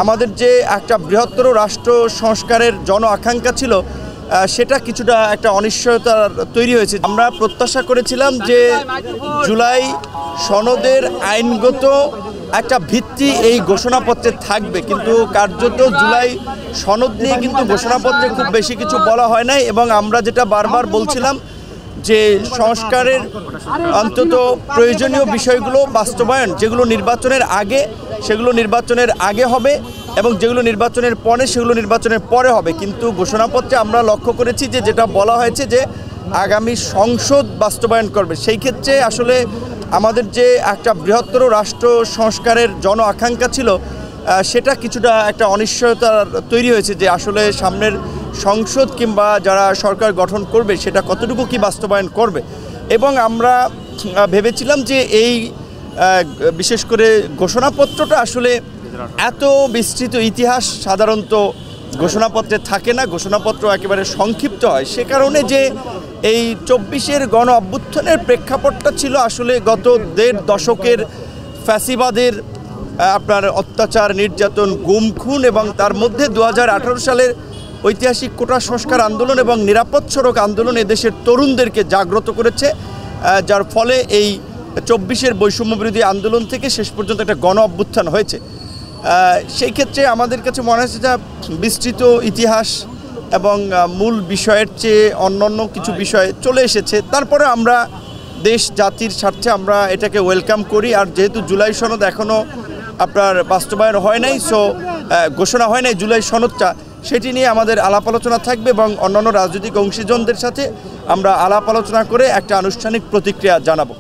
আমাদের যে একটা বৃহত্তর রাষ্ট্র সংস্কারের জন আকাঙ্ক্ষা ছিল সেটা কিছুটা একটা অনিশ্চয়তা তৈরি হয়েছে। আমরা প্রত্যাশা করেছিলাম যে জুলাই সনদের আইনগত একটা ভিত্তি এই ঘোষণাপত্রে থাকবে, কিন্তু কার্যত জুলাই সনদ নিয়ে কিন্তু ঘোষণাপত্রে খুব বেশি কিছু বলা হয় নাই। এবং আমরা যেটা বারবার বলছিলাম যে সংস্কারের অন্তত প্রয়োজনীয় বিষয়গুলো বাস্তবায়ন, যেগুলো নির্বাচনের আগে সেগুলো নির্বাচনের আগে হবে এবং যেগুলো নির্বাচনের পরে সেগুলো নির্বাচনের পরে হবে। কিন্তু ঘোষণাপত্রে আমরা লক্ষ্য করেছি যে যেটা বলা হয়েছে যে আগামী সংসদ বাস্তবায়ন করবে। সেই ক্ষেত্রে আসলে আমাদের যে একটা বৃহত্তর রাষ্ট্র সংস্কারের জন আকাঙ্ক্ষা ছিল সেটা কিছুটা একটা অনিশ্চয়তা তৈরি হয়েছে যে আসলে সামনের সংসদ কিংবা যারা সরকার গঠন করবে সেটা কতটুকু কি বাস্তবায়ন করবে। এবং আমরা ভেবেছিলাম যে এই বিশেষ করে ঘোষণাপত্রটা আসলে এত বিস্তৃত ইতিহাস সাধারণত ঘোষণাপত্রে থাকে না, ঘোষণাপত্র একেবারে সংক্ষিপ্ত হয়। সে কারণে যে এই ২৪-এর গণ অভ্যুত্থানের প্রেক্ষাপটটা ছিল আসলে গত ১.৫ দশকের ফ্যাসিবাদের আপনার অত্যাচার, নির্যাতন, গুম খুন এবং তার মধ্যে ২০১৮ সালের ঐতিহাসিক কোটা সংস্কার আন্দোলন এবং নিরাপদ সড়ক আন্দোলন এদেশের তরুণদেরকে জাগ্রত করেছে, যার ফলে এই ২৪-এর বৈষম্য বিরোধী আন্দোলন থেকে শেষ পর্যন্ত একটা গণ অভ্যুত্থান হয়েছে। সেই ক্ষেত্রে আমাদের কাছে মনে হয়েছে যে বিস্তৃত ইতিহাস এবং মূল বিষয়ের চেয়ে অন্যান্য কিছু বিষয় চলে এসেছে। তারপরে আমরা দেশ জাতির স্বার্থে আমরা এটাকে ওয়েলকাম করি। আর যেহেতু জুলাই সনদ এখনও আপনার বাস্তবায়ন হয় নাই, সো ঘোষণা হয় নাই জুলাই সনদটা, সেটি নিয়ে আমাদের আলাপ আলোচনা থাকবে এবং অন্যান্য রাজনৈতিক অংশীজনদের সাথে আমরা আলাপ আলোচনা করে একটা আনুষ্ঠানিক প্রতিক্রিয়া জানাবো।